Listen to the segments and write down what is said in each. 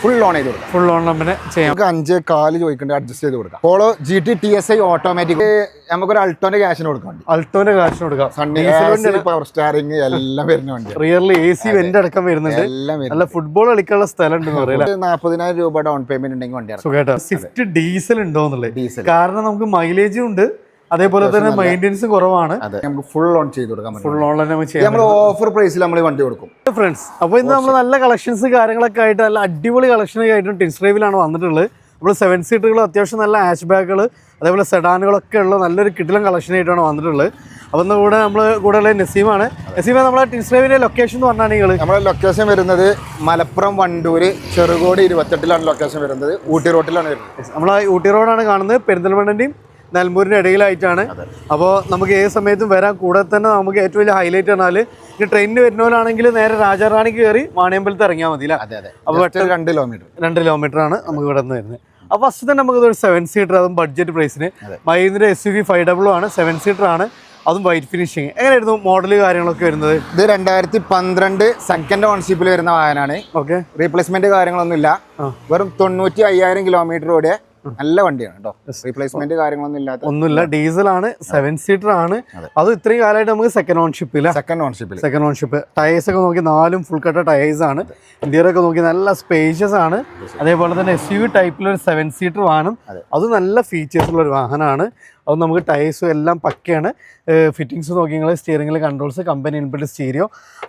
Full loan ചെയ്ത് കൊടുക്കാം. Full loan നമുക്ക് ചെയ്യാം. 5.4 ചോദിക്കേണ്ട അഡ്ജസ്റ്റ് ചെയ്ത് കൊടുക്കാം. പോളോ GT TSI ഓട്ടോമാറ്റിക് നമുക്കൊരു അൾട്ടോന്റെ ക്യാഷിന് കൊടുക്കാം. അൾട്ടോന്റെ കാശിന് കൊടുക്കാം. പവർ സ്റ്റാറിംഗ് എല്ലാം വരുന്ന വണ്ടി. റിയർലി AC വെന്റ് അടക്കം വരുന്നുണ്ട്. നല്ല ഫുട്ബോൾ കളിക്കാനുള്ള സ്ഥലം ഉണ്ട്. 40,000 രൂപ ഡൗൺ പേയ്മെന്റ് ഉണ്ടെങ്കിൽ വണ്ടിയാണ്. സുഖമായിട്ട് സ്വിഫ്റ്റ് ഡീസൽ ഉണ്ടോന്നുള്ളത് കാരണം നമുക്ക് മൈലേജും ഉണ്ട്, അതേപോലെ തന്നെ മെയിൻ്റെനൻസ് കുറവാണ്. നമുക്ക് ഫുൾ ലോൺ ചെയ്ത് കൊടുക്കാം. ഫുൾ ലോൺ നമ്മൾ ഓഫർ പ്രൈസിൽ നമ്മൾ വണ്ടി കൊടുക്കും ഫ്രണ്ട്സ്. അപ്പോൾ ഇന്ന് നമ്മൾ നല്ല കളക്ഷൻസ് കാര്യങ്ങളൊക്കെ ആയിട്ട് നല്ല അടിപൊളി കളക്ഷനൊക്കെ ആയിട്ട് ടെസ്റ്റ് ഡ്രൈവിലാണ് വന്നിട്ടുള്ളത്. നമ്മൾ 7 സീറ്ററുകൾ, അത്യാവശ്യം നല്ല ഹാച്ച് ബാക്കുകൾ, അതേപോലെ സെഡാനുകളൊക്കെ ഉള്ള നല്ലൊരു കിടിലൻ കളക്ഷനായിട്ടാണ് വന്നിട്ടുള്ളത്. അപ്പോൾ ഇന്ന് നമ്മൾ കൂടെ ഉള്ള നസീമാണ്. നസീമ, നമ്മളെ ടെസ്റ്റ് ഡ്രൈവിൻ്റെ ലൊക്കേഷൻ എന്ന് പറഞ്ഞാൽ നിങ്ങൾ നമ്മുടെ ലൊക്കേഷൻ വരുന്നത് മലപ്പുറം വണ്ടൂർ ചെറുകോട് 28ലാണ് ലൊക്കേഷൻ വരുന്നത്. ഊട്ടി റോഡിലാണ് വരുന്നത്. നമ്മൾ ഊട്ടി റോഡാണ് കാണുന്നത്. പെരിന്തൽമണ്ണൻ്റെയും നെൽമൂരിൻ്റെ ഇടയിലായിട്ടാണ്. അപ്പോൾ നമുക്ക് ഏത് സമയത്തും വരാം. കൂടെ തന്നെ നമുക്ക് ഏറ്റവും വലിയ ഹൈലൈറ്റ് പറഞ്ഞാൽ ഈ ട്രെയിനിന് വരുന്നവരാണെങ്കിൽ നേരെ രാജാറാണിക്ക് കയറി വാണിയമ്പലത്ത് ഇറങ്ങിയാൽ മതി. അപ്പോൾ 2 കിലോമീറ്ററാണ് നമുക്ക് ഇവിടെ നിന്ന് വരുന്നത്. അപ്പോൾ ഫസ്റ്റ് തന്നെ നമുക്ക് ഒരു 7 സീറ്റർ, അതും ബഡ്ജറ്റ് പ്രൈസിന് മഹീന്ദ്ര SUV 500 ആണ്. 7 സീറ്റർ ആണ്, അതും വൈറ്റ് ഫിനിഷിങ്. എങ്ങനെയായിരുന്നു മോഡൽ കാര്യങ്ങളൊക്കെ വരുന്നത്? ഇത് 2012 സെക്കൻഡ് ഓൺഷിപ്പിൽ വരുന്ന വാഹനമാണ്. ഓക്കെ, റീപ്ലേസ്മെന്റ് കാര്യങ്ങളൊന്നും ഇല്ല. വെറും 95,000 കിലോമീറ്റർ ഓടിയ നല്ല വണ്ടിയാണ് കേട്ടോ. റീപ്ലേസ്മെന്റ് കാര്യങ്ങളൊന്നും ഇല്ലാത്ത ഒന്നുമില്ല. ഡീസലാണ്, 7 സീറ്റർ ആണ്. അത് ഇത്രയും കാലമായിട്ട് നമുക്ക് സെക്കൻഡ് ഓൺഷിപ്പ്. ടയേഴ്സ് ഒക്കെ നോക്കി 4 ഫുൾ കട്ട ടയേഴ്സ് ആണ്. ഇന്റീരിയർ നോക്കി നല്ല സ്പേഷ്യസ് ആണ്. അതേപോലെ തന്നെ SUV ടൈപ്പിലൊരു 7 സീറ്റർ വാഹനം, അത് നല്ല ഫീച്ചേഴ്സ് ഉള്ള ഒരു വാഹനമാണ്. അത് നമുക്ക് ടയേഴ്സും എല്ലാം പക്കയാണ്. ഫിറ്റിങ്സ് നോക്കി നിങ്ങൾ സ്റ്റിയറിംഗിൽ കൺട്രോൾസ്, കമ്പനി ഇൻബിൽറ്റ് സ്റ്റീരിയോ,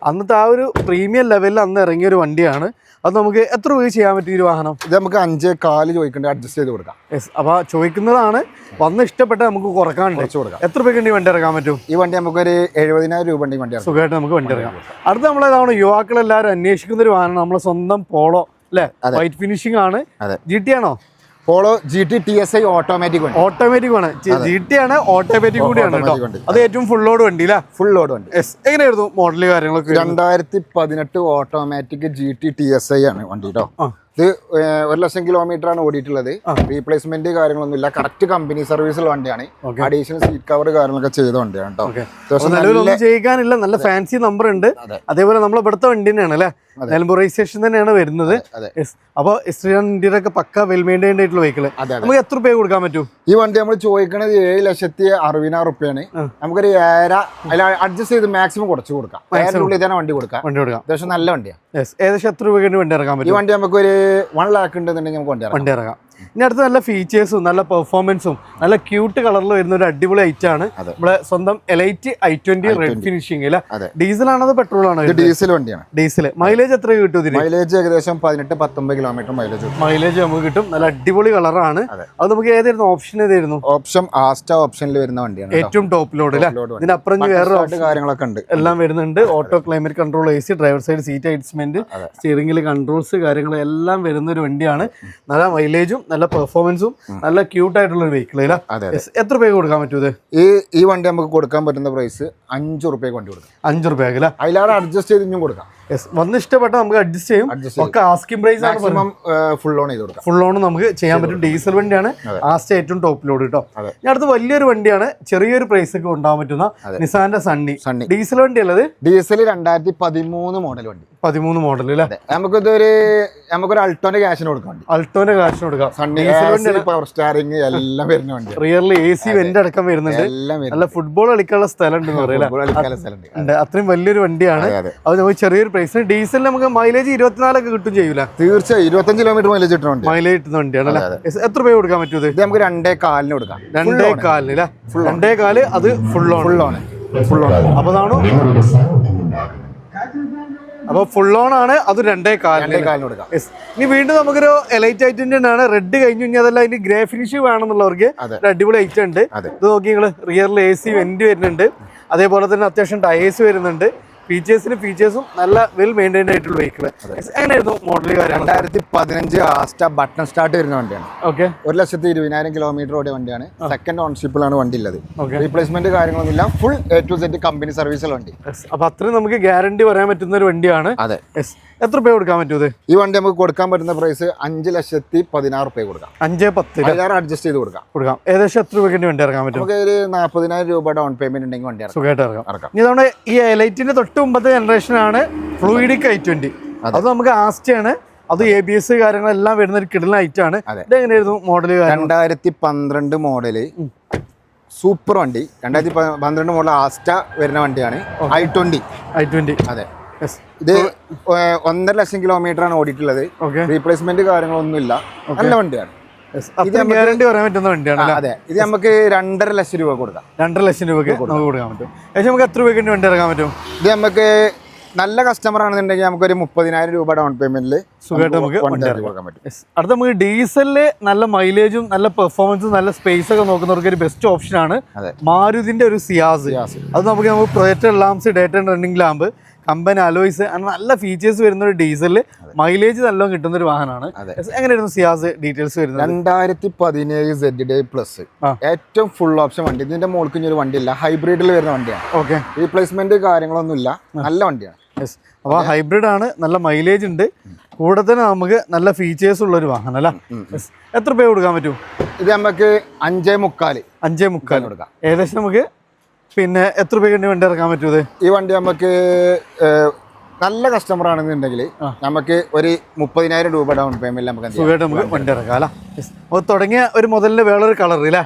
അന്നത്തെ ആ ഒരു പ്രീമിയം ലെവലിൽ അന്ന് ഇറങ്ങിയ ഒരു വണ്ടിയാണ്. അത് നമുക്ക് എത്ര രൂപ ചെയ്യാൻ പറ്റിയ ഒരു വാഹനം? ഇത് നമുക്ക് 5.4 ചോദിക്കേണ്ട അഡ്ജസ്റ്റ് ചെയ്ത് കൊടുക്കാം. യെസ്, അപ്പോൾ ചോദിക്കുന്നതാണ്. വന്ന് ഇഷ്ടപ്പെട്ട നമുക്ക് കുറക്കാണ്ട് എത്ര രൂപയ്ക്ക് വണ്ടി ഇറക്കാൻ പറ്റും? ഈ വണ്ടി നമുക്കൊരു 70,000 രൂപ വണ്ടി സുഖമായിട്ട് നമുക്ക് വണ്ടി ഇറക്കാം. അടുത്ത നമ്മളേതാണ് യുവാക്കളെല്ലാവരും അന്വേഷിക്കുന്ന ഒരു വാഹനം, നമ്മളെ സ്വന്തം പോളോ അല്ലേ? വൈറ്റ് ഫിനിഷിംഗ് ആണ്. GT ആണോ? പോളോ GT TSI ഓട്ടോമാറ്റിക് ആണ്. GT ആണ്, ഓട്ടോമാറ്റിക് കൂടിയാണ് കേട്ടോ. അത് ഏറ്റവും ഫുൾ ലോഡ് വണ്ടി അല്ലേ? ഫുൾ ലോഡ് വണ്ടി. എങ്ങനെയായിരുന്നു മോഡല് കാര്യങ്ങളൊക്കെ? 2018 ഓട്ടോമാറ്റിക് GT TSI ആണ് വണ്ടി കേട്ടോ. ഇത് 1,00,000 കിലോമീറ്റർ ആണ് ഓടിയിട്ടുള്ളത്. റീപ്ലേസ്മെന്റ് കാര്യങ്ങളൊന്നും ഇല്ല. കറക്റ്റ് കമ്പനി സർവീസുള്ള വണ്ടിയാണ്. അഡീഷണൽ സീറ്റ് കവർ കാര്യങ്ങളൊക്കെ ചെയ്ത വണ്ടിയാണ് കേട്ടോ. ചെയ്യിക്കാനില്ല, നല്ല ഫാൻസി നമ്പർ ഉണ്ട്. അതേപോലെ നമ്മൾ ഇവിടുത്തെ വണ്ടി തന്നെയാണ് അല്ലേ? നിലമ്പൂർ രജിസ്ട്രേഷൻ തന്നെയാണ് വരുന്നത്. അപ്പോൾ ഇന്ത്യയിലൊക്കെ പക്ക വെൽ മെയിൻറ്റൈൻഡ് ആയിട്ടുള്ള വെഹിക്കിൾ. നമുക്ക് എത്ര രൂപ കൊടുക്കാൻ പറ്റും? ഈ വണ്ടി നമ്മൾ ചോദിക്കുന്നത് 7,60,000 റുപ്യാണ്. നമുക്കൊരു 7,000 അഡ്ജസ്റ്റ് ചെയ്ത് മാക്സിമം കുറച്ച് കൊടുക്കാം. 7,000 തന്നെ വണ്ടി കൊടുക്കാം. അത്യാവശ്യം നല്ല വണ്ടിയാണ്. ഏകദേശം എത്ര രൂപയ്ക്ക് വണ്ടി ഇറക്കാൻ പറ്റും? ഈ വണ്ടി നമുക്കൊരു 1 lakh ഉണ്ടെന്നുണ്ടെങ്കിൽ നമുക്ക് വണ്ടി ഇറങ്ങാം. ഇനി അടുത്ത് നല്ല ഫീച്ചേഴ്സും നല്ല പെർഫോമൻസും നല്ല ക്യൂട്ട് കളറിൽ വരുന്ന ഒരു അടിപൊളി ഐറ്റാണ് നമ്മുടെ സ്വന്തം elite i20 red finishing. Diesel ആണോ പെട്രോൾ ആണോ? ഡീസൽ വണ്ടിയാണ്. ഡീസൽ. മൈലേജ് എത്ര കിട്ടും? മൈലേജ് ഏകദേശം 18-19 കിലോമീറ്റർ മൈലേജ് നമുക്ക് കിട്ടും. നല്ല അടിപൊളി കളറാണ്. അത് നമുക്ക് ഏതായിരുന്നു ഓപ്ഷൻ? ഏതായിരുന്നു ഓപ്ഷൻ? ആസ്റ്റ ഓപ്ഷനിൽ വരുന്ന വണ്ടിയാണ്. ഏറ്റവും ടോപ്പ് ലോഡ് അല്ലേ? ഇതിനപ്പുറം വേറെ കാര്യങ്ങളൊക്കെ ഉണ്ട്, എല്ലാം വരുന്നുണ്ട്. Auto climate control, AC, driver side seat adjustment, സ്റ്റിയറിംഗിൽ കൺട്രോൾസ് കാര്യങ്ങൾ എല്ലാം വരുന്ന ഒരു വണ്ടിയാണ്. നല്ല മൈലേജും നല്ല പെർഫോമൻസും നല്ല ക്യൂട്ട് ആയിട്ടുള്ള ഒരു വെഹിക്കിൾ. എത്ര രൂപ കൊടുക്കാൻ പറ്റൂത്? ഈ വണ്ടി നമുക്ക് കൊടുക്കാൻ പറ്റുന്ന പ്രൈസ് 5 രൂപയ്ക്ക് വണ്ടി കൊടുക്കാം. 5 രൂപയ്ക്ക് അതിലാണ് അഡ്ജസ്റ്റ് ചെയ്ത് കൊടുക്കാം. വന്ന് ഇഷ്ടപ്പെട്ട നമുക്ക് അഡ്ജസ്റ്റ് ചെയ്യും. ഒക്കെ ആസ്കിംഗ് പ്രൈസ് ആണ്. ഫുൾ ലോൺ ചെയ്ത് കൊടുക്കാം. ഫുൾ ലോൺ നമുക്ക് ചെയ്യാൻ പറ്റും. ഡീസൽ വണ്ടിയാണ്. ആസ്റ്റ ഏറ്റവും ടോപ്പ് ലോഡ് കേട്ടോ. ഞാൻ അടുത്ത് വലിയൊരു വണ്ടിയാണ്, ചെറിയൊരു പ്രൈസ് ഒക്കെ ഉണ്ടാകാൻ പറ്റുന്ന നിസാന്റെ സണ്ണി. ഡീസൽ വണ്ടി അല്ലത്? ഡീസൽ 2013 മോഡൽ വണ്ടി. 13 മോഡൽ അല്ലേ? നമുക്കൊരു അൾട്ടോന്റെ ക്യാഷിന് കൊടുക്കാം. പവർ സ്റ്റാറിംഗ് എല്ലാം വരുന്ന വണ്ടി. റിയർലി AC വെന്റ് അടക്കം വരുന്നുണ്ട്. നല്ല ഫുട്ബോൾ കളിക്കാനുള്ള സ്ഥലം ഉണ്ട്. അത്രയും വലിയൊരു വണ്ടിയാണ്. അത് നമുക്ക് ചെറിയൊരു പ്രൈസിന്. ഡീസലിൽ നമുക്ക് മൈലേജ് 24 ഒക്കെ കിട്ടും ചെയ്യൂല? തീർച്ചയായും 25 കിലോമീറ്റർ മൈലേജ് കിട്ടുന്നുണ്ട്. മൈലേജ് കിട്ടുന്ന വണ്ടിയാണ് അല്ലേ? എത്ര രൂപ കൊടുക്കാൻ പറ്റും? ഇത് നമുക്ക് 2.4 കൊടുക്കാം. 2.4 അല്ലേ? 2.4 അത് ഫുൾ ലോൺ. അപ്പൊ അതാണോ? അപ്പോൾ ഫുൾ ലോൺ ആണ്. അത് 2.4 കൊടുക്കാം. ഇനി വീണ്ടും നമുക്കൊരു എലൈറ്റ് ഐറ്റം ആണ്. റെഡ് കഴിഞ്ഞു കഴിഞ്ഞാൽ അതല്ല, അതിന് ഗ്രേ ഫിനിഷ് വേണമെന്നുള്ളവർക്ക് ഒരു അടിപൊളി ഐറ്റം ഉണ്ട്. ഇത് നോക്കി നിങ്ങൾ, റിയറിൽ AC വെന്റ് വരുന്നുണ്ട്. അതേപോലെ തന്നെ അത്യാവശ്യം ടയേഴ്സ് വരുന്നുണ്ട്. ഫീച്ചേഴ്സും നല്ല വെൽ മെയിൻറ്റൈൻഡ് ആയിട്ടുള്ള വെഹിക്കിൾ. എങ്ങനെയായിരുന്നു മോഡൽ? 2015 ആസ്റ്റ ബട്ടൺ സ്റ്റാർട്ട് വരുന്ന വണ്ടിയാണ്. ഓക്കെ, 1,20,000 കിലോമീറ്റർ ഓടിയ വണ്ടിയാണ്. സെക്കൻഡ് ഓൺഷിപ്പിലാണ് വണ്ടി ഉള്ളത്. റീപ്ലേസ്മെന്റ് കാര്യങ്ങളൊന്നുമില്ല. Full A to Z company സർവീസുള്ള വണ്ടി. അപ്പൊ അത്രയും നമുക്ക് ഗ്യാരണ്ടി പറയാൻ പറ്റുന്ന ഒരു വണ്ടിയാണ്. അതെ. എത്ര രൂപ കൊടുക്കാൻ പറ്റുമത്? ഈ വണ്ടി നമുക്ക് കൊടുക്കാൻ പറ്റുന്ന പ്രൈസ് 5,16,000 രൂപ കൊടുക്കാം. 5,10,000 അഡ്ജസ്റ്റ് ചെയ്ത് കൊടുക്കാം. ഏകദേശം എത്ര രൂപയ്ക്ക് വണ്ടി ഇറക്കാൻ പറ്റും? നമുക്ക് ഒരു 40,000 രൂപ ഡൗൺ പേയ്മെന്റ് ഉണ്ടെങ്കിൽ വണ്ടി സുഖമായിട്ട് ഇറക്കാം. ഇനി നമ്മുടെ ഈ എലൈറ്റിന്റെ തൊട്ട് മുമ്പത്തെ ജനറേഷൻ ആണ് ഫ്ലൂയിഡിക് i20. അത് നമുക്ക് ആസ്റ്റയാണ്. അത് ABS കാര്യങ്ങളെല്ലാം വരുന്ന ഒരു കിടലൻ ഐറ്റം ആണ്. ഇതെങ്ങനെയായിരുന്നു മോഡൽ? 2012 മോഡല് സൂപ്പർ വണ്ടി. 2012 മോഡൽ ആസ്റ്റ വരുന്ന വണ്ടിയാണ്. i20. അതെ, ഇത് 1.5 ലക്ഷം കിലോമീറ്റർ ആണ് ഓടിയിട്ടുള്ളത്. റീപ്ലേസ്മെന്റ് കാര്യങ്ങളൊന്നുമില്ല, നല്ല വണ്ടിയാണ്. ഗ്യാരണ്ടി പറയാൻ പറ്റുന്ന വണ്ടിയാണ്. അതെ, ഇത് നമുക്ക് 2.5 ലക്ഷം രൂപ കൊടുക്കാം. 2.5 ലക്ഷം രൂപയ്ക്ക് നമുക്ക് കൊടുക്കാൻ പറ്റും. ഏകദേശം നമുക്ക് എത്ര രൂപയ്ക്ക് വണ്ടി ഇറക്കാൻ പറ്റും? ഇത് നമുക്ക് നല്ല കസ്റ്റമർ ആണെന്നുണ്ടെങ്കിൽ നമുക്കൊരു 30,000 രൂപ ഡൗൺ പേയ്മെന്റിൽ സുഖമായിട്ട് നമുക്ക് കൊടുക്കാൻ പറ്റും. അടുത്ത നമുക്ക് ഡീസലില് നല്ല മൈലേജും നല്ല പെർഫോമൻസും നല്ല സ്പേസ് ഒക്കെ നോക്കുന്നവർക്ക് ഒരു ബെസ്റ്റ് ഓപ്ഷൻ ആണ് മാരുതിന്റെ ഒരു സിയാസ്. അത് നമുക്ക് projector lamps, day time running lamp, company alloys, അങ്ങനെ നല്ല ഫീച്ചേഴ്സ് വരുന്ന ഒരു ഡീസലില് മൈലേജ് നല്ലോണം കിട്ടുന്ന ഒരു വാഹനമാണ്. എങ്ങനെയായിരുന്നു സിയാസ് ഡീറ്റെയിൽസ് വരുന്നത്? 2017 ZD+, ഏറ്റവും ഫുൾ ഓപ്ഷൻ വണ്ടി. ഇതിന്റെ മുകളിൽ ഒരു വണ്ടിയില്ല, ഹൈബ്രിഡിൽ വരുന്ന വണ്ടിയാണ്. ഓക്കെ, റീപ്ലേസ്മെന്റ് കാര്യങ്ങളൊന്നുമില്ല, നല്ല വണ്ടിയാണ്. അപ്പോൾ ഹൈബ്രിഡ് ആണ്, നല്ല മൈലേജ് ഉണ്ട്, കൂടെ തന്നെ നമുക്ക് നല്ല ഫീച്ചേഴ്സ് ഉള്ള ഒരു വാഹനം അല്ല. എത്ര രൂപ കൊടുക്കാൻ പറ്റും? ഇത് നമുക്ക് 5.25 കൊടുക്കാം. ഏകദേശം നമുക്ക് പിന്നെ എത്ര രൂപയ്ക്ക് വണ്ടി ഇറക്കാൻ പറ്റും? ഈ വണ്ടി നമുക്ക് നല്ല കസ്റ്റമർ ആണെന്നുണ്ടെങ്കിൽ നമുക്ക് ഒരു 30,000 രൂപ ഡൗൺ പേയ്മെന്റ് നമുക്ക് വണ്ടി ഇറക്കാം അല്ല. തുടങ്ങിയ ഒരു മുതലിന് വേറൊരു കളർ ഇല്ലേ,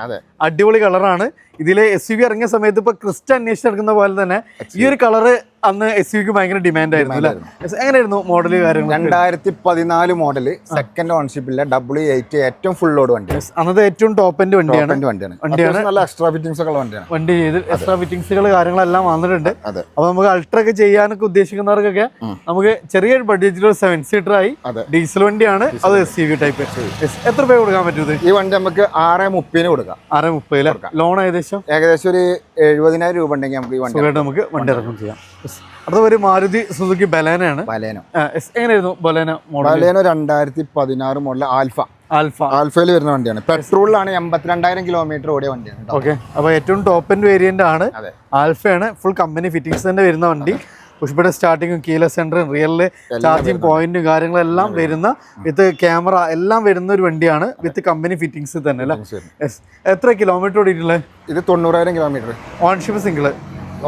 അടിപൊളി കളറാണ്. ഇതിലെ SUV ഇറങ്ങിയ സമയത്ത് ഇപ്പൊ ക്രിസ്റ്റ അന്വേഷിച്ച് നടക്കുന്ന പോലെ തന്നെ ഈ ഒരു കളറ് അന്ന് SUVക്ക് ഭയങ്കര ഡിമാൻഡ് ആയിരുന്നു അല്ലേ? എങ്ങനെയായിരുന്നു മോഡല് കാര്യങ്ങൾ? 2014 മോഡല്, സെക്കൻഡ് ഓൺഷിപ്പില്ല, W8 ഏറ്റവും ഫുൾ ലോഡ് വണ്ടി. അന്നത്തെ ഏറ്റവും ടോപ്പ് എൻഡ് വണ്ടിയാണ്. നല്ല എക്സ്ട്രാ ഫിറ്റിംഗ്സ് ഒക്കെ വണ്ടിയാണ്. വണ്ടി ചെയ്ത് എക്സ്ട്രാ ഫിറ്റിംഗ്സുകൾ കാര്യങ്ങളെല്ലാം വന്നിട്ടുണ്ട്. അപ്പൊ നമുക്ക് അൾട്ര ഒക്കെ ചെയ്യാനൊക്കെ ഉദ്ദേശിക്കുന്നവർക്കൊക്കെ നമുക്ക് ചെറിയൊരു ബഡ്ജറ്റിൽ 7 സീറ്റർ ആയി ഡീസൽ വണ്ടിയാണ്. അത് SUV ടൈപ്പ്. എത്ര രൂപ കൊടുക്കാൻ പറ്റും? ഈ വണ്ടി നമുക്ക് 6.30 കൊടുക്കാം. 6.30 ലോൺ ഏകദേശം ഒരു 70,000 രൂപ ഉണ്ടെങ്കിൽ നമുക്ക് ഈ വണ്ടി വണ്ടി ഇറക്കും ചെയ്യാം. അടുത്ത ഒരു മാരുതി സുസുക്കി ബലേനയാണ്. എങ്ങനെയായിരുന്നു ബലേന മോഡൽ? ബലേന 2016 മോഡൽ ആൽഫയിൽ വരുന്ന വണ്ടിയാണ്. പെട്രോളിലാണ് 82,000 കിലോമീറ്റർ ഓടിയ വണ്ടിയാണ്. ഓക്കെ, അപ്പോൾ ഏറ്റവും ടോപ്പ് എൻഡ് വേരിയന്റ് ആണ്, ആൽഫയാണ്. ഫുൾ കമ്പനി ഫിറ്റിംഗ്സ് തന്നെ വരുന്ന വണ്ടി. പുഷ്പയുടെ സ്റ്റാർട്ടിങ്ങും കീല സെന്ററും റിയലില് ചാർജിങ് പോയിന്റും കാര്യങ്ങളെല്ലാം വരുന്ന വിത്ത് ക്യാമറ എല്ലാം വരുന്ന ഒരു വണ്ടിയാണ്, വിത്ത് കമ്പനി ഫിറ്റിംഗ്സ് തന്നെ അല്ലേ. എത്ര കിലോമീറ്റർ ഓടിയിട്ടുള്ളത്? ഇത് 90,000 കിലോമീറ്റർ. ഓൺഷിപ്പ് single,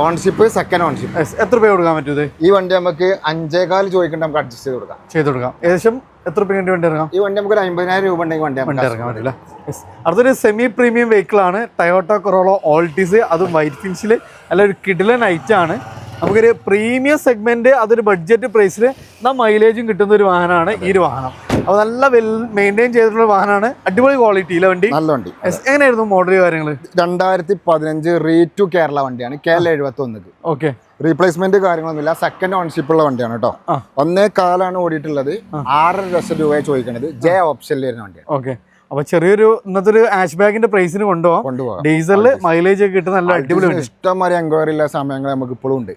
ഓൺഷിപ്പ് second ഓൺഷിപ്പ്. എത്ര രൂപ കൊടുക്കാൻ പറ്റും? ഈ വണ്ടി നമുക്ക് 5.25 ചോദിക്കേണ്ട നമുക്ക് അഡ്ജസ്റ്റ് ചെയ്ത് കൊടുക്കാം. ഏകദേശം എത്ര രൂപ വണ്ടി ഇറങ്ങാം? ഈ വണ്ടി നമുക്ക് 50,000 രൂപ ഉണ്ടെങ്കിൽ വണ്ടി ഇറങ്ങാൻ പറ്റില്ല. അടുത്തൊരു സെമി പ്രീമിയം വെഹിക്കിൾ ആണ്, ടൊയോട്ട കൊറോള ഓൾട്ടിസ്. അതും വൈറ്റ് ഫിനിഷിൽ നല്ല ഒരു കിഡിലൻ ഐറ്റം ആണ്. നമുക്കൊരു പ്രീമിയം സെഗ്മെന്റ്, അതൊരു ബഡ്ജറ്റ് പ്രൈസിൽ എന്നാൽ മൈലേജും കിട്ടുന്ന ഒരു വാഹനമാണ് ഈ ഒരു വാഹനം. അപ്പോൾ നല്ല വെൽ മെയിൻറ്റെയിൻ ചെയ്തിട്ടുള്ള വാഹനമാണ്, അടിപൊളി ക്വാളിറ്റിയിലെ വണ്ടി. നല്ല വണ്ടി. എങ്ങനെയായിരുന്നു മോഡൽ കാര്യങ്ങൾ? 2015 റീറ്റു കേരള വണ്ടിയാണ്, KL71. ഓക്കെ, റീപ്ലേസ്മെന്റ് കാര്യങ്ങളൊന്നുമില്ല, സെക്കൻഡ് ഓൺഷിപ്പ് ഉള്ള വണ്ടിയാണ് കേട്ടോ. 1.25 ഓടിയിട്ടുള്ളത്. 6.5 ലക്ഷം രൂപ ചോദിക്കുന്നത്. J ഓപ്ഷനിൽ വരുന്ന വണ്ടിയാണ്. ഓക്കെ, അപ്പൊ ചെറിയൊരു ഇന്നത്തെ ഒരു ഹാഷ് ബാഗിന്റെ പ്രൈസിന് കൊണ്ടുപോകാം. ഡീസലില് മൈലേജ് ഒക്കെ കിട്ടുന്ന നല്ല അടിപൊളി ഇഷ്ടംമാതിരി എൻക്വയറി ഉള്ള സമയങ്ങൾ നമുക്ക് ഇപ്പോഴും ഉണ്ട്.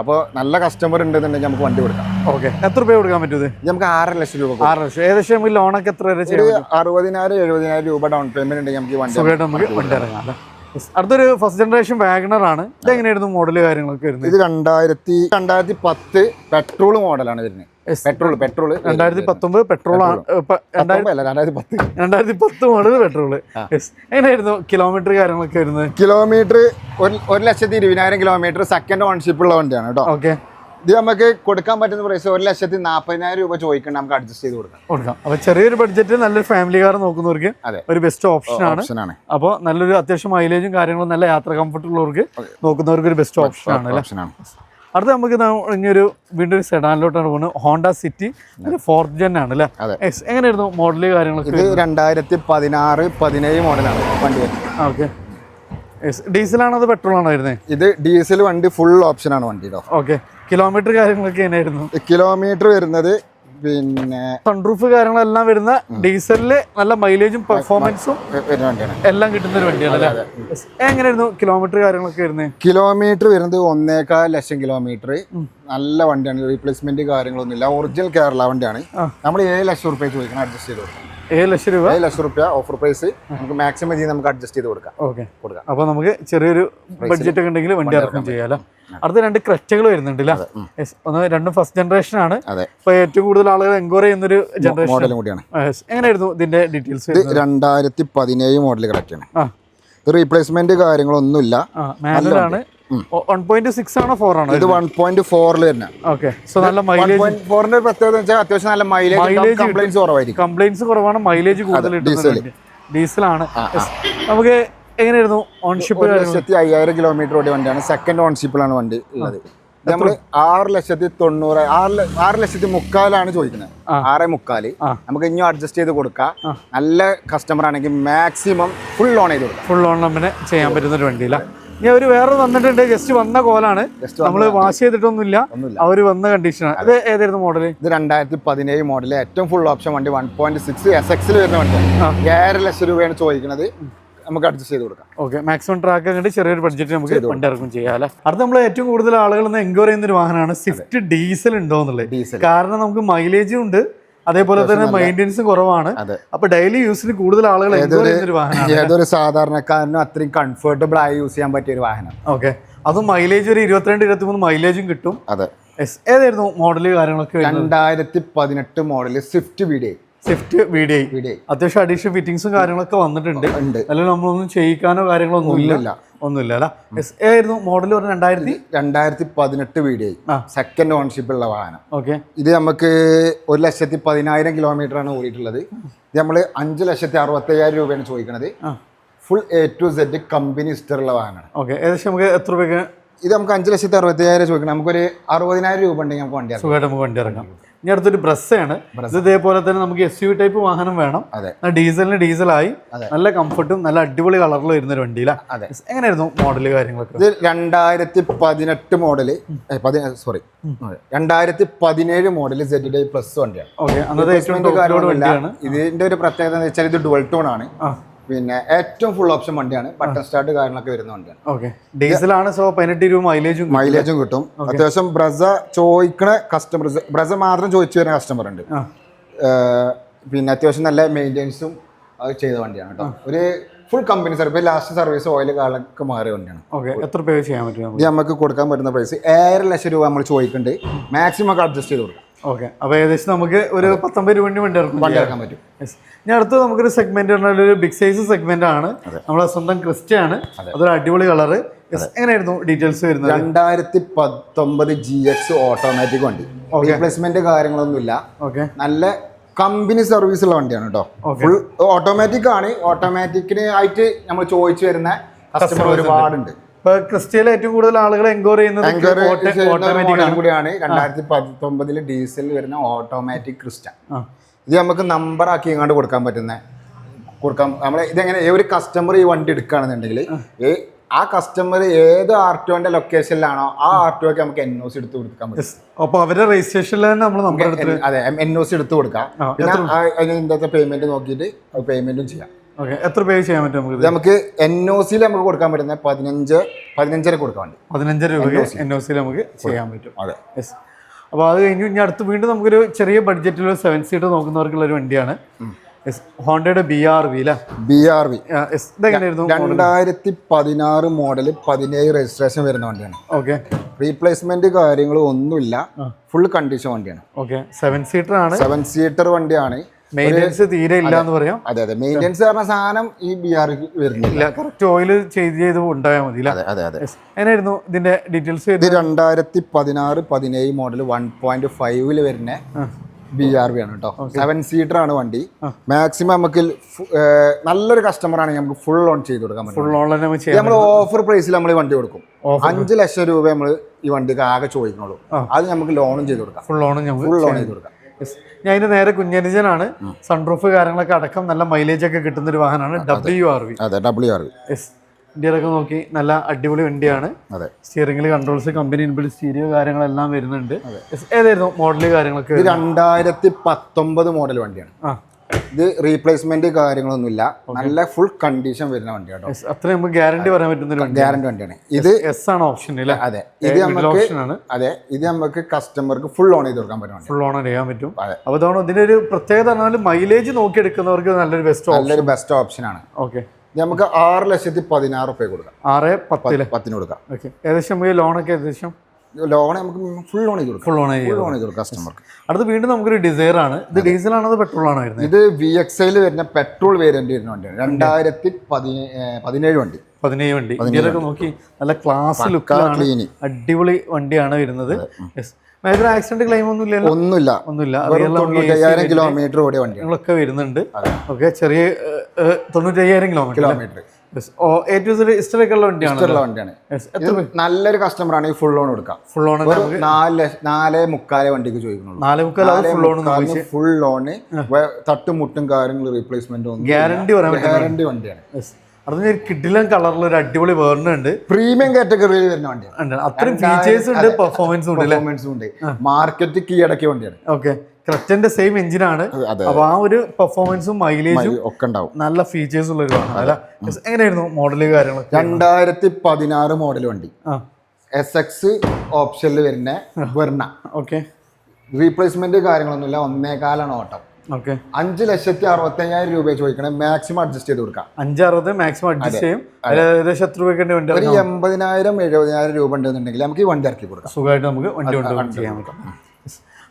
അപ്പോൾ നല്ല കസ്റ്റമർ ഉണ്ടെന്നുണ്ടെങ്കിൽ നമുക്ക് വണ്ടി കൊടുക്കാം. ഓക്കെ, എത്ര രൂപ കൊടുക്കാൻ പറ്റും? നമുക്ക് 6.5 ലക്ഷം രൂപ. 6 ലക്ഷം. ഏകദേശം നമുക്ക് ലോണൊക്കെ എത്ര വരെ ചെയ്യാം? 60,000-70,000 രൂപ ഡൗൺ പേയ്മെന്റ് ഉണ്ടെങ്കിൽ നമുക്ക് വണ്ടി ഇറങ്ങാം. അടുത്തൊരു ഫസ്റ്റ് ജനറേഷൻ വാഗണർ ആണ്. ഇതെങ്ങനെയായിരുന്നു മോഡല് കാര്യങ്ങളൊക്കെ വരുന്നത്? ഇത് 2010 പെട്രോൾ മോഡലാണ് വരുന്നത്. പെട്രോൾ 2019 പെട്രോൾ ആണ്. 2010 മോഡൽ പെട്രോൾ. എങ്ങനെയായിരുന്നു കിലോമീറ്റർ കാര്യങ്ങളൊക്കെ വരുന്നത്? കിലോമീറ്റർ 1,20,000 കിലോമീറ്റർ സെക്കൻഡ് ഓൺഷിപ്പ് ഉള്ള വണ്ടിയാണ് കേട്ടോ. ഓക്കെ, ഇത് നമുക്ക് കൊടുക്കാൻ പറ്റുന്ന പ്രൈസ് 1,40,000 രൂപ ചോദിക്കണം, നമുക്ക് അഡ്ജസ്റ്റ് ചെയ്ത് കൊടുക്കാം. അപ്പൊ ചെറിയൊരു ബഡ്ജറ്റിൽ നല്ലൊരു ഫാമിലി കാർ നോക്കുന്നവർക്ക് ഒരു ബെസ്റ്റ് ഓപ്ഷൻ ആണ്. അപ്പോൾ നല്ലൊരു അത്യാവശ്യം മൈലേജും കാര്യങ്ങളും നല്ല യാത്ര കംഫർട്ട് ഉള്ളവർക്ക് നോക്കുന്നവർക്ക് ഒരു ബെസ്റ്റ് ഓപ്ഷൻ ആണ്. അടുത്ത നമുക്ക് ഇനിയൊരു വീണ്ടും ഒരു സെഡാനിലോട്ടാണ് പോകുന്നത്. ഹോണ്ട സിറ്റി 4th ജെൻ ആണ് അല്ലേ? എങ്ങനെയായിരുന്നു മോഡല് കാര്യങ്ങളൊക്കെ? ഇത് 2016-17 മോഡലാണ് വണ്ടി. ഓക്കെ, ഡീസലാണോ അത് പെട്രോൾ ആണോ വരുന്നത്? ഇത് ഡീസൽ വണ്ടി, ഫുൾ ഓപ്ഷൻ ആണ് വണ്ടി. ഓക്കെ, കിലോമീറ്റർ കാര്യങ്ങളൊക്കെ എങ്ങനെയായിരുന്നു? കിലോമീറ്റർ വരുന്നത് പിന്നെ സൺറൂഫ് കാര്യങ്ങളെല്ലാം വരുന്ന ഡീസലില് നല്ല മൈലേജും പെർഫോമൻസും എല്ലാം കിട്ടുന്ന ഒരു വണ്ടിയാണ്. എങ്ങനെയായിരുന്നു കിലോമീറ്റർ കാര്യങ്ങളൊക്കെ വരുന്നത്? കിലോമീറ്റർ വരുന്നത് 1.25 ലക്ഷം കിലോമീറ്റർ. നല്ല വണ്ടിയാണ്, റീപ്ലേസ്മെന്റ് കാര്യങ്ങളൊന്നുമില്ല, ഒറിജിനൽ കേരള വണ്ടിയാണ്. നമ്മൾ 7 ലക്ഷം രൂപ ചോദിക്കണം, അഡ്ജസ്റ്റ് ചെയ്ത് കൊടുക്കാം. 7 ലക്ഷം രൂപ ഓഫർ പ്രൈസ് നമുക്ക് മാക്സിമം ചെയ്ത് നമുക്ക് അഡ്ജസ്റ്റ് ചെയ്ത് കൊടുക്കാം. ഓക്കെ, അപ്പോൾ നമുക്ക് ചെറിയൊരു ബഡ്ജറ്റ് ഒക്കെ ഉണ്ടെങ്കിൽ വണ്ടി ഇറക്കം ചെയ്യാലോ. അടുത്ത 2 ക്രെറ്റകൾ വരുന്നുണ്ട്. രണ്ടും ഫസ്റ്റ് ജനറേഷൻ ആണ്. ഇപ്പൊ ഏറ്റവും കൂടുതൽ ആളുകൾ എൻക്വയറി ചെയ്യുന്നൊരു ജനറേഷൻ മോഡലും കൂടിയാണ്. എങ്ങനെയായിരുന്നു ഇതിന്റെ ഡീറ്റെയിൽസ്? 2017 മോഡൽ ക്രെറ്റയാണ്. റീപ്ലേസ്മെന്റ് കാര്യങ്ങളൊന്നുമില്ല, മാനുവലാണ്. 1.6 ആണോ 4 ആണോ? ഇത് 1.4 വരുന്ന. ഓക്കെ. സോ നല്ല മൈലേജ്. 1.4ന്റെ പ്രത്യേകത വെച്ചാൽ അത്യാവശ്യം നല്ല മൈലേജ്, കംപ്ലൈൻസ് കുറവായിരിക്കും. കംപ്ലൈൻസ് കുറവാണ്, മൈലേജ് കൂടുതൽ കിട്ടുന്നുണ്ട്. ഡീസലാണ്. നമുക്ക് എങ്ങനെയായിരുന്നു ഓൺഷിപ്പ്? 1,50,000 കിലോമീറ്റർ ഓടിയ വണ്ടിയാണ്. സെക്കൻഡ് ഓൺഷിപ്പിലാണ് വണ്ടി ഉള്ളത്. നമ്മള് 6,90,000 6,40,000 ചോദിക്കുന്നത്. 6,45,000 നമുക്ക് ഇനിയും അഡ്ജസ്റ്റ് ചെയ്ത് കൊടുക്കാം. നല്ല കസ്റ്റമർ ആണെങ്കിൽ മാക്സിമം ഫുൾ ഓൺ ചെയ്ത് കൊടുക്കാം. ഫുൾ ഓൺ നമ്മനെ ചെയ്യാൻ പറ്റുന്ന ഒരു വണ്ടിയില്ല. ഇനി അവര് വേറെ വന്നിട്ടുണ്ട്, ജസ്റ്റ് വന്ന കോലാണ്, നമ്മള് വാഷ് ചെയ്തിട്ടൊന്നുമില്ല, അവര് വന്ന കണ്ടീഷനാണ്. ഇത് ഏതായിരുന്നു മോഡൽ? ഇത് 2017 മോഡൽ, ഏറ്റവും ഫുൾ ഓപ്ഷൻ വണ്ടി, 1.6 SX വരുന്ന വണ്ടിയാണ്. 7,00,000 രൂപയാണ് ചോദിക്കുന്നത്. നമുക്ക് അഡ്ജസ്റ്റ് ചെയ്ത് കൊടുക്കാം. ഓക്കെ. മാക്സിമം ട്രാക്ക് കണ്ടിട്ട് ചെറിയൊരു ബഡ്ജറ്റ് നമുക്ക് വണ്ടി ഇറക്കും ചെയ്യാം അല്ലേ. അടുത്ത നമ്മൾ ഏറ്റവും കൂടുതൽ ആളുകൾ എൻക്വയറി ചെയ്യുന്ന ഒരു വാഹനമാണ് സ്വിഫ്റ്റ് ഡീസൽ ഉണ്ടോ എന്നുള്ളത്. കാരണം നമുക്ക് മൈലേജും ഉണ്ട്, അതേപോലെ തന്നെ മെയിൻ്റെനൻസും കുറവാണ്. അപ്പൊ ഡെയിലി യൂസിന് കൂടുതൽ ആളുകൾ ഏതൊരു സാധാരണക്കാരനും അത്രയും കംഫർട്ടബിൾ ആയി യൂസ് ചെയ്യാൻ പറ്റിയ ഒരു വാഹനം. ഓക്കെ. അതും മൈലേജ് ഒരു 22-23 മൈലേജും കിട്ടും. അതെ. ഏതായിരുന്നു മോഡല് കാര്യങ്ങളൊക്കെ? 2018 model Swift VDI. Swift VDI അത്യാവശ്യം അഡീഷണൽ ഫിറ്റിംഗ്സും കാര്യങ്ങളൊക്കെ വന്നിട്ടുണ്ട്. അല്ലെങ്കിൽ നമ്മളൊന്നും ചെയ്യിക്കാനോ കാര്യങ്ങളോ ഒന്നുമില്ല അല്ല. ഏതായിരുന്നു മോഡൽ? 2018 VDI, സെക്കൻഡ് ഓൺഷിപ്പ് ഉള്ള വാഹനം. ഓക്കെ. ഇത് നമുക്ക് 1,10,000 കിലോമീറ്റർ ആണ് ഓടിയിട്ടുള്ളത്. ഇത് നമ്മൾ 5,65,000 രൂപയാണ് ചോദിക്കുന്നത്. Full A to Z company ഹിസ്റ്ററുള്ള വാഹനമാണ്. ഓക്കെ. ഏകദേശം നമുക്ക് എത്ര രൂപയ്ക്ക്? ഇത് നമുക്ക് 5,60,000 ചോദിക്കണം. നമുക്കൊരു 60,000 രൂപ ഉണ്ടെങ്കിൽ നമുക്ക് വണ്ടി സുഖമായിട്ട് നമുക്ക് വണ്ടി ഇറങ്ങാം. ഇനി അടുത്തൊരു ബ്രസ്സാണ്. ഇത് ഇതേപോലെ തന്നെ നമുക്ക് SUV ടൈപ്പ് വാഹനം വേണം. ഡീസലിന് ഡീസലായി, നല്ല കംഫർട്ടും നല്ല അടിപൊളി കളറിൽ വരുന്ന ഒരു വണ്ടിയില്ല. എങ്ങനെയായിരുന്നു മോഡല് കാര്യങ്ങളൊക്കെ? ഇത് 2018 മോഡല്, 2017 മോഡല് ZDI പ്ലസ് വണ്ടിയാണ്. ഓക്കെ. ഇതിന്റെ ഒരു പ്രത്യേകത എന്ന് വെച്ചാൽ ഇത് ഡുവൽ ടോൺ ആണ്. പിന്നെ ഏറ്റവും ഫുൾ ഓപ്ഷൻ വണ്ടിയാണ്. ബട്ടൺ സ്റ്റാർട്ട് കാര്യങ്ങളൊക്കെ വരുന്ന വണ്ടിയാണ്. ഓക്കെ. ഡീസലാണ്. സോ 18 രൂപ മൈലേജും കിട്ടും. അത്യാവശ്യം ബ്രസ ചോദിക്കണ കസ്റ്റമർ, ബ്രസ മാത്രം ചോദിച്ചു വരുന്ന കസ്റ്റമർ ഉണ്ട്. പിന്നെ അത്യാവശ്യം നല്ല മെയിൻ്റെനൻസും അത് ചെയ്ത വണ്ടിയാണ് കേട്ടോ. ഒരു full company service, last service oil കാലൊക്കെ മാറിയ വണ്ടിയാണ്. ഓക്കെ. എത്ര പേ ചെയ്യാൻ പറ്റും? ഇത് നമുക്ക് കൊടുക്കാൻ പറ്റുന്ന പ്രൈസ് 7,00,000 രൂപ നമ്മൾ ചോദിക്കുന്നുണ്ട്. മാക്സിമം ഒക്കെ അഡ്ജസ്റ്റ് ചെയ്ത് കൊടുക്കാം. ഓക്കെ. അപ്പോൾ ഏകദേശം നമുക്ക് ഒരു 19 രൂപ വണ്ടി ഇറക്കാൻ പറ്റും. ഇനി അടുത്ത് നമുക്കൊരു സെഗ്മെന്റ് പറഞ്ഞാൽ ഒരു ബിഗ് സൈസ് സെഗ്മെന്റ് ആണ്. നമ്മളെ സ്വന്തം ക്രിസ്റ്റയാണ്. അതൊരു അടിപൊളി കളറ്. എങ്ങനെയായിരുന്നു ഡീറ്റെയിൽസ് വരുന്നത്? 2019 GX ഓട്ടോമാറ്റിക് വണ്ടി. റീപ്ലേസ്മെന്റ് കാര്യങ്ങളൊന്നുമില്ല. ഓക്കെ. നല്ല കമ്പനി സർവീസ് ഉള്ള വണ്ടിയാണ് കേട്ടോ. ഫുൾ ഓട്ടോമാറ്റിക് ആണ്. ഓട്ടോമാറ്റിക്കിന് ആയിട്ട് നമ്മൾ ചോദിച്ചു വരുന്ന കസ്റ്റമർ ഒരുപാടുണ്ട്. ഇപ്പൊ ക്രിസ്റ്റയിൽ ഏറ്റവും കൂടുതൽ ആളുകൾ എൻക്വയറി ചെയ്യുന്നത് കൂടിയാണ്. 2019 ഡീസലിൽ വരുന്ന ഓട്ടോമാറ്റിക് ക്രിസ്റ്റ. ഇത് നമുക്ക് നമ്പർ ആക്കി ഇങ്ങോട്ട് കൊടുക്കാൻ നമ്മൾ ഇതെങ്ങനെ ഒരു കസ്റ്റമർ ഈ വണ്ടി എടുക്കുകയാണെന്നുണ്ടെങ്കിൽ ആ കസ്റ്റമർ ഏത് RTOന്റെ ലൊക്കേഷനിലാണോ ആ RTOക്ക് നമുക്ക് NOC എടുത്ത് കൊടുക്കാൻ പറ്റും. അപ്പൊ അവരുടെ രജിസ്ട്രേഷനിൽ തന്നെ നമ്മൾ നമ്പർ എടുത്ത് NOC എടുത്ത് കൊടുക്കാം. പിന്നെ അതിന്റെ പേയ്മെന്റ് നോക്കിയിട്ട് പേയ്മെന്റും ചെയ്യാം. ഓക്കെ. എത്ര പേ ചെയ്യാൻ പറ്റും നമുക്ക്? NOCയിൽ നമുക്ക് കൊടുക്കാൻ പറ്റുന്ന 15.5 കൊടുക്കാൻ വേണ്ടി 15 രൂപ NOCയിൽ നമുക്ക് ചെയ്യാൻ പറ്റും. അതെ. അപ്പോൾ അത് കഴിഞ്ഞു. ഇനി അടുത്ത് വീണ്ടും നമുക്കൊരു ചെറിയ ബഡ്ജറ്റിലൊരു 7 സീറ്റർ നോക്കുന്നവർക്കുള്ള ഒരു വണ്ടിയാണ് ഹോണ്ടയുടെ BRV. ഇതെങ്ങനെയായിരുന്നു? 2016 മോഡല് 17 രജിസ്ട്രേഷൻ വരുന്ന വണ്ടിയാണ്. ഓക്കെ. റീപ്ലേസ്മെന്റ് കാര്യങ്ങളും ഒന്നുമില്ല, ഫുൾ കണ്ടീഷൻ വണ്ടിയാണ്. ഓക്കെ. 7 സീറ്റർ ആണ്. 7 സീറ്റർ വണ്ടിയാണ്. മെയിൻ്റെനൻസ് തീരെ ഇല്ല എന്ന് പറയാം. അതെ. മെയിൻ്റെനൻസ് പറഞ്ഞ സാധനം ഈ BRV വരുന്നില്ല. കറക്റ്റ് ഓയിൽ ചെയ്ത് ഉണ്ടായാൽ മതി. എങ്ങനെയായിരുന്നു ഇതിന്റെ ഡീറ്റെയിൽസ്? ഇത് 2016 17 മോഡൽ 1.5 വരുന്ന BRV ആണ് കേട്ടോ. 7 സീറ്റർ ആണ് വണ്ടി. മാക്സിമം നമുക്ക് നല്ലൊരു കസ്റ്റമർ ആണെങ്കിൽ നമുക്ക് ഫുൾ ഓൺ ചെയ്ത് കൊടുക്കാൻ പറ്റും. നമ്മൾ ഓഫർ പ്രൈസിൽ നമ്മൾ വണ്ടി കൊടുക്കും. 5,00,000 രൂപ നമ്മൾ ഈ വണ്ടിക്ക് ആകെ ചോദിക്കുന്നുള്ളൂ. അത് നമുക്ക് ലോണും ചെയ്ത് കൊടുക്കാം. ഫുൾ ലോൺ ചെയ്ത് കൊടുക്കാം. ഞാൻ ഇതിന് നേരെ കുഞ്ഞനുജനാണ്. സൺറൂഫ് കാര്യങ്ങളൊക്കെ അടക്കം നല്ല മൈലേജ് ഒക്കെ കിട്ടുന്ന ഒരു വാഹനമാണ് WRV. ഇന്ത്യയിലൊക്കെ നോക്കി നല്ല അടിപൊളി വണ്ടിയാണ്. സ്റ്റിയറിംഗിൽ കൺട്രോൾസ്, കമ്പനി ഇൻബിൽറ്റ് സ്റ്റീരിയോ കാര്യങ്ങളെല്ലാം വരുന്നുണ്ട്. ഏതായിരുന്നു മോഡല് കാര്യങ്ങളൊക്കെ? 2019 മോഡൽ വണ്ടിയാണ്. ഇത് റീപ്ലേസ്മെന്റ് കാര്യങ്ങളൊന്നുമില്ല, നല്ല ഫുൾ കണ്ടീഷൻ വരുന്ന വണ്ടിയാണ്. അത്ര നമുക്ക് ഗ്യാരണ്ടി പറയാൻ പറ്റുന്ന ഗ്യാരണ്ടി വണ്ടിയാണ്. ഇത് S ആണ് ഓപ്ഷൻ. അതെ. ഇത് നമുക്ക് കസ്റ്റമർക്ക് ഫുൾ ഓൺ ചെയ്ത് കൊടുക്കാൻ പറ്റും. ഫുൾ ഓൺ ചെയ്യാൻ പറ്റും. അപ്പോൾ അതാണ് ഇതിന്റെ ഒരു പ്രത്യേകത പറഞ്ഞാൽ മൈലേജ് നോക്കി എടുക്കുന്നവർക്ക് നല്ലൊരു ബെസ്റ്റ് ഓപ്ഷൻ ആണ്. ഓക്കെ. നമുക്ക് 6,16,000 രൂപ കൊടുക്കാം. 6,10 കൊടുക്കാം. ഓക്കെ. ഏകദേശം ലോണൊക്കെ ഏകദേശം ലോൺ നമുക്ക് ഫുൾ ലോൺ ചെയ്ത് കൊടുക്കും കസ്റ്റമർക്ക്. അടുത്ത് വീണ്ടും നമുക്കൊരു ഡിസൈർ ആണ്. ഇത് ഡീസൽ ആണോ പെട്രോൾ ആണോ വരുന്നത്? ഇത് VXIയിൽ വരുന്ന പെട്രോൾ വേരിയന്റ് വരുന്ന വണ്ടിയാണ്. 2017 വണ്ടി. 17 വണ്ടി. ഇന്ത്യയിലൊക്കെ നോക്കി നല്ല ക്ലാസ് ലുക്കിലാണ്, അടിപൊളി വണ്ടിയാണ് വരുന്നത്. മേജർ ആക്സിഡന്റ് ക്ലെയിം ഒന്നുമില്ല. 95,000 കിലോമീറ്റർ ഓടിയ വണ്ടികളൊക്കെ വരുന്നുണ്ട്. ഓക്കെ, ചെറിയ 95,000 കിലോമീറ്റർ. വണ്ടിയാണ്. നല്ലൊരു കസ്റ്റമറാണ് ഈ ഫുൾ ലോൺ കൊടുക്കാം. ഫുൾ ലോൺ 4.45 വണ്ടിക്ക് ചോദിക്കുന്നുള്ളൂ. ഫുൾ ലോണ് തട്ടുമുട്ടും കാര്യങ്ങളും റീപ്ലേസ്മെന്റും ഗ്യാരണ്ടി വണ്ടിയാണ്. അതിന് കിഡിലൻ കളറിൽ ഒരു അടിപൊളി വേർഷൻ ഉണ്ട്. പ്രീമിയം കാറ്റഗറിയിൽ വരുന്ന വണ്ടിയാണ്. അത്രയും ഫീച്ചേഴ്സും ഉണ്ട്, പെർഫോമൻസും ഉണ്ട്. മാർക്കറ്റ് കീഴടക്കിയ വണ്ടിയാണ്. ഓക്കെ, ക്രെറ്റന്റെ സെയിം എഞ്ചിനാണ്. അപ്പൊ ആ ഒരു പെർഫോമൻസും മൈലേജും ഒക്കെ ഉണ്ടാവും. നല്ല ഫീച്ചേഴ്സ് ഉള്ള ഒരു വാഹനം. എങ്ങനെയായിരുന്നു മോഡല് കാര്യങ്ങളൊക്കെ? 2016 മോഡൽ വണ്ടി, SX ഓപ്ഷനിൽ വരുന്ന വെർണ. ഓക്കെ, റീപ്ലേസ്മെന്റ് കാര്യങ്ങളൊന്നുമില്ല. 1.25 ഓട്ടം. 5,60,65,000 രൂപ ചോദിക്കണം. മാക്സിമം അഡ്ജസ്റ്റ് ചെയ്ത് കൊടുക്കാം. 560 മാക്സിമം അഡ്ജസ്റ്റ് ചെയ്യും. ഏകദേശം എത്ര രൂപയ്ക്ക് വണ്ടി? ഒരു 80,000-70,000 രൂപ ഉണ്ടെന്നുണ്ടെങ്കിൽ നമുക്ക് ഈ വണ്ടി ഇറക്കി കൊടുക്കാം. സുഖമായിട്ട് നമുക്ക് വണ്ടി കൊണ്ട് ചെയ്യാൻ പറ്റും.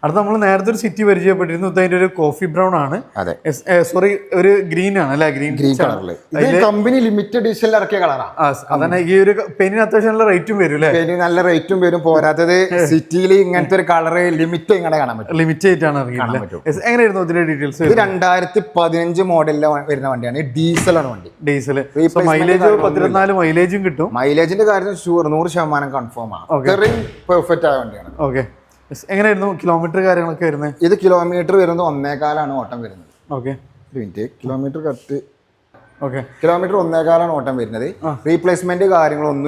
അടുത്ത നമ്മൾ നേരത്തെ ഒരു സിറ്റി പരിചയപ്പെട്ടിരുന്നു. അതിന്റെ ഒരു കോഫി ബ്രൗൺ ആണ്. സോറി, ഒരു ഗ്രീൻ ആണ് അല്ലെ? ഗ്രീൻ കളറിൽ കമ്പനി ലിമിറ്റഡ് എഡിഷനിൽ ഇറക്കിയ കളറാണ്. അതന്നെ. ഈ ഒരു പെയിന്റിന് അത്യാവശ്യം നല്ല റേറ്റും വരും അല്ലേ? പെയിന്റിന് നല്ല റേറ്റും വരും. പോരാത്തത് സിറ്റിയിൽ ഇങ്ങനത്തെ ഒരു കളറ് ലിമിറ്റ് ഇങ്ങനെ കാണാൻ പറ്റും. ലിമിറ്റ് ആയിട്ടാണ് ഇറങ്ങിയത്. എങ്ങനെയായിരുന്നു ഇതിന്റെ ഡീറ്റെയിൽസ്? ഇത് 2015 മോഡലിൽ വരുന്ന വണ്ടിയാണ്. ഡീസലാണ് വണ്ടി. ഡീസൽ മൈലേജ് 14 മൈലേജും കിട്ടും. മൈലേജിന്റെ കാര്യം 100% കൺഫേം ആണ്. പെർഫെക്റ്റ് ആയ വണ്ടിയാണ്. ഓക്കെ, എങ്ങനെയായിരുന്നു കിലോമീറ്റർ കാര്യങ്ങളൊക്കെ വരുന്നത്? ഇത് കിലോമീറ്റർ വരുന്നത് 1.25 ഓട്ടം വരുന്നത്. Okay, kilometre correct. Okay, kilometre 1.25 ഓട്ടം വരുന്നത്. റീപ്ലേസ്മെന്റ് കാര്യങ്ങളൊന്നും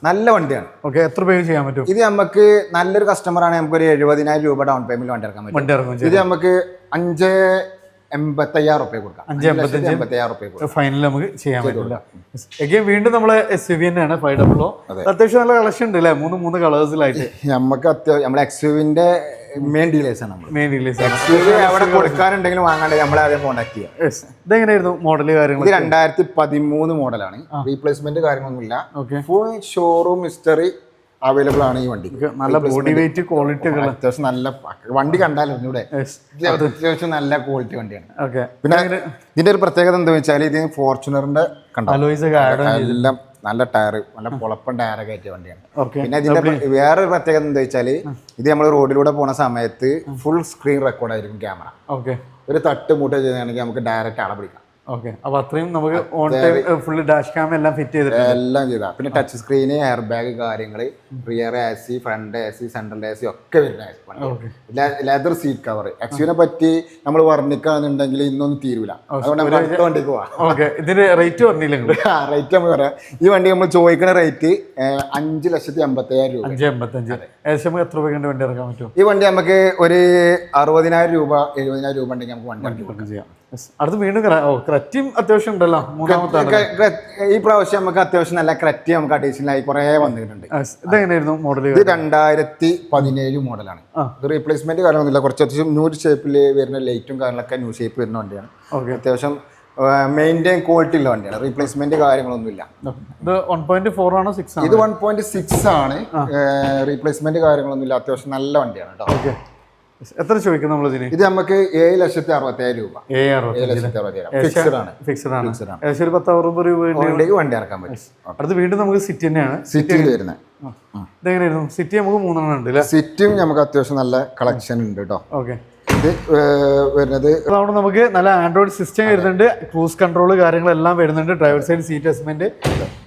നല്ല വണ്ടിയാണ്. ഓക്കെ, എത്ര പേ ചെയ്യാൻ പറ്റും? ഇത് നമുക്ക് നല്ലൊരു കസ്റ്റമർ ആണ്. നമുക്ക് ഒരു 70,000 രൂപ ഡൗൺ പേയ്മെന്റ് വണ്ടി ഇറക്കാൻ പറ്റും. ഇത് നമുക്ക് 5,85,000 രൂപ കൊടുക്കാം. 5,85,000 രൂപ ഫൈനൽ നമുക്ക് ചെയ്യാൻ പറ്റില്ല. വീണ്ടും നമ്മളെ SUV തന്നെയാണ് 500. അത്യാവശ്യം നല്ല കളക്ഷൻ ഉണ്ട് അല്ലേ? 3 കളേഴ്സിലായിട്ട്. നമുക്ക് നമ്മളെ XUV-ന്റെ മെയിൻ ഡീലേഴ്സ് ആണ്. XUV എവിടെ കൊടുക്കാനുണ്ടെങ്കിലും വാങ്ങാണ്ട് നമ്മളെ ആദ്യം കോൺടാക്ട് ചെയ്യാം. ഇതെങ്ങനെയായിരുന്നു മോഡല് കാര്യങ്ങൾ? ഇത് 2013 മോഡലാണ്. റീപ്ലേസ്മെന്റ് കാര്യങ്ങളൊന്നും ഫുൾ ഷോറൂം ഹിസ്റ്ററി അവൈലബിൾ ആണ് ഈ വണ്ടി. നല്ല ബോഡി വെയിറ്റ് ക്വാളിറ്റി ഒക്കെ അത്യാവശ്യം നല്ല വണ്ടി കണ്ടാലും ഇവിടെ അത്യാവശ്യം നല്ല ക്വാളിറ്റി വണ്ടിയാണ്. പിന്നെ ഇതിന്റെ ഒരു പ്രത്യേകത എന്താ വെച്ചാൽ ഇത് ഫോർച്യൂണറിന്റെ എല്ലാം നല്ല ടയർ, നല്ല പൊളപ്പൻ ടയറൊക്കെ കയറ്റിയ വണ്ടിയാണ്. പിന്നെ ഇതിന്റെ വേറൊരു പ്രത്യേകത എന്താ വെച്ചാല് ഇത് നമ്മൾ റോഡിലൂടെ പോണ സമയത്ത് ഫുൾ സ്ക്രീൻ റെക്കോർഡ് ആയിരിക്കും ക്യാമറ. ഒരു തട്ട് മൂട്ട ചെയ്യുകയാണെങ്കിൽ നമുക്ക് ഡയറക്റ്റ് അളപിടിക്കാം. ഓക്കെ, അപ്പൊ അത്രയും നമുക്ക് on time full dash cam എല്ലാം ഫിറ്റ് ചെയ്തിട്ടുണ്ട്. എല്ലാം ചെയ്താ. പിന്നെ ടച്ച് സ്ക്രീന്, എയർ ബാഗ് കാര്യങ്ങള്, rear AC, front AC, central AC ഒക്കെ വരുന്ന ലെതർ സീറ്റ് കവർ. XUV-നെ പറ്റി നമ്മൾ വർണ്ണിക്കാന്നുണ്ടെങ്കിൽ ഇന്നൊന്നും തീരൂല. അതുകൊണ്ട് നമ്മൾ അടുത്ത വണ്ടിക്ക് പോവാം. ഓക്കെ, ഇതിന്റെ റേറ്റ് പറഞ്ഞില്ല? റേറ്റ് നമുക്ക് പറയാം. ഈ വണ്ടി നമ്മൾ ചോദിക്കുന്ന റേറ്റ് 5,85,000 രൂപ. 5,85,000. ഏകദേശം എത്ര രൂപ വണ്ടി ഇറക്കാൻ പറ്റും? ഈ വണ്ടി നമുക്ക് ഒരു 60,000 രൂപ 70,000 രൂപ ഉണ്ടെങ്കിൽ നമുക്ക് വണ്ടി ചെയ്യാം. അടുത്ത് വീണ്ടും ക്രെറ്റയും അത്യാവശ്യം ഉണ്ടല്ലോ. ഈ പ്രാവശ്യം നമുക്ക് അത്യാവശ്യം നല്ല ക്രെറ്റ നമുക്ക് അഡീഷണലായി കുറെ വന്നിട്ടുണ്ട്. ഇതെങ്ങനെയായിരുന്നു മോഡൽ? ഇത് 2017 മോഡലാണ്. ഇത് റീപ്ലേസ്മെന്റ് കാര്യമൊന്നുമില്ല. കുറച്ച് അത്യാവശ്യം ന്യൂ ഷേപ്പിൽ വരുന്ന ലൈറ്റും കാര്യങ്ങളൊക്കെ ന്യൂ ഷേപ്പ് വരുന്ന വണ്ടിയാണ്. അത്യാവശ്യം മെയിൻറ്റെയിൻ ക്വാളിറ്റി ഉള്ള വണ്ടിയാണ്. റീപ്ലേസ്മെന്റ് കാര്യങ്ങളൊന്നുമില്ല. ഇത് 1.4 ആണോ 6 ആണ്? ഇത് 1.6 ആണ്. റീപ്ലേസ്മെന്റ് കാര്യങ്ങളൊന്നുമില്ല. അത്യാവശ്യം നല്ല വണ്ടിയാണ് കേട്ടോ. ഓക്കെ, എത്ര ചോദിക്കും നമ്മളിതിന്? ഇത് നമുക്ക് 7,60,000 രൂപ. 7,60,000 ഫിക്സഡ് ആണ്. ഏകദേശം 10,000 രൂപ വണ്ടി ഇറക്കാൻ പറ്റും. അടുത്ത് വീണ്ടും നമുക്ക് സിറ്റി തന്നെയാണ്. സിറ്റിയിൽ വരുന്നത് ഇതെങ്ങനെയായിരുന്നു? സിറ്റി നമുക്ക് 3 ഉണ്ട് അല്ലേ? സിറ്റിയും നമുക്ക് അത്യാവശ്യം നല്ല കളക്ഷൻ ഉണ്ട് കേട്ടോ. ഓക്കെ, ഇത് വരുന്നത് നമുക്ക് നല്ല ആൻഡ്രോയിഡ് സിസ്റ്റം വരുന്നുണ്ട്. ക്രൂസ് കൺട്രോൾ കാര്യങ്ങളെല്ലാം വരുന്നുണ്ട്. Driver side seat adjustment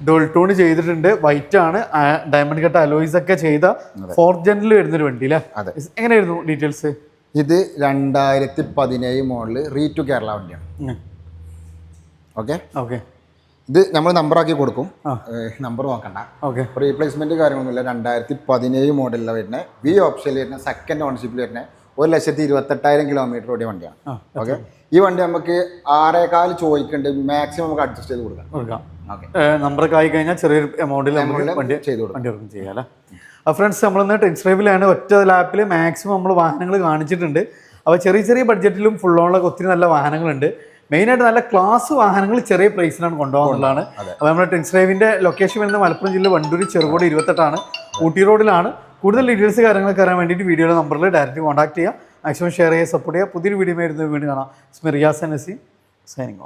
dual tone ചെയ്തിട്ടുണ്ട്. വൈറ്റ് ആണ്. ഡയമണ്ട് കട്ട് അലോയ്സ് ഒക്കെ ചെയ്ത 4th ജെനിൽ വരുന്നൊരു വണ്ടി അല്ലേ? എങ്ങനെയായിരുന്നു ഡീറ്റെയിൽസ്? ഇത് 2017 മോഡല് റീ ടു കേരള വണ്ടിയാണ്. ഓക്കെ, ഇത് നമ്മൾ നമ്പറാക്കി കൊടുക്കും. നമ്പർ നോക്കണ്ട. റീപ്ലേസ്മെന്റ് കാര്യങ്ങളൊന്നുമില്ല. 2017 മോഡലിൽ വരുന്ന വി ഓപ്ഷനിൽ വരുന്ന സെക്കൻഡ് ഓണർഷിപ്പിൽ വരുന്ന 1,28,000 കിലോമീറ്റർ ഓടിയ വണ്ടിയാണ്. ഓക്കെ, ഈ വണ്ടി നമുക്ക് 6.25 ചോദിക്കുന്നുണ്ട്. മാക്സിമം നമുക്ക് അഡ്ജസ്റ്റ് ചെയ്ത് കൊടുക്കാം. നമ്പറൊക്കെ ആയി കഴിഞ്ഞാൽ ചെറിയൊരു എമൗണ്ടിൽ വണ്ടി ചെയ്ത് കൊടുക്കും ചെയ്യാം. ഫ്രണ്ട്സ്, നമ്മളിന്ന് ടെക്സ്റ്റ് ഡ്രൈവിലാണ്. ഒറ്റ ലാപ്പിൽ മാക്സിമം നമ്മൾ വാഹനങ്ങൾ കാണിച്ചിട്ടുണ്ട്. അപ്പോൾ ചെറിയ ബഡ്ജറ്റിലും ഫുൾ ഓണിലൊക്കെ ഒത്തിരി നല്ല വാഹനങ്ങളുണ്ട്. മെയിനായിട്ട് നല്ല ക്ലാസ് വാഹനങ്ങൾ ചെറിയ പ്രൈസിലാണ് കൊണ്ടുപോകുന്നതാണ്. അപ്പോൾ നമ്മുടെ ടെക്സ്റ്റ് ഡ്രൈവിൻ്റെ ലൊക്കേഷൻ വരുന്നത് മലപ്പുറം ജില്ല വണ്ടൂർ ചെറുകോട് 28 ഊട്ടി റോഡിലാണ്. കൂടുതൽ ഡീറ്റെയിൽസ് കാര്യങ്ങളൊക്കെ അറിയാൻ വേണ്ടിയിട്ട് വീഡിയോയുടെ നമ്പറിൽ ഡയറക്റ്റ് കോൺടാക്ട് ചെയ്യുക. മാക്സിമം ഷെയർ ചെയ്യുക, സപ്പോർട്ട് ചെയ്യുക. പുതിയൊരു വീഡിയോ ആയിരുന്നു വീണ്ടും കാണാം. Riyaz Naseem signing of.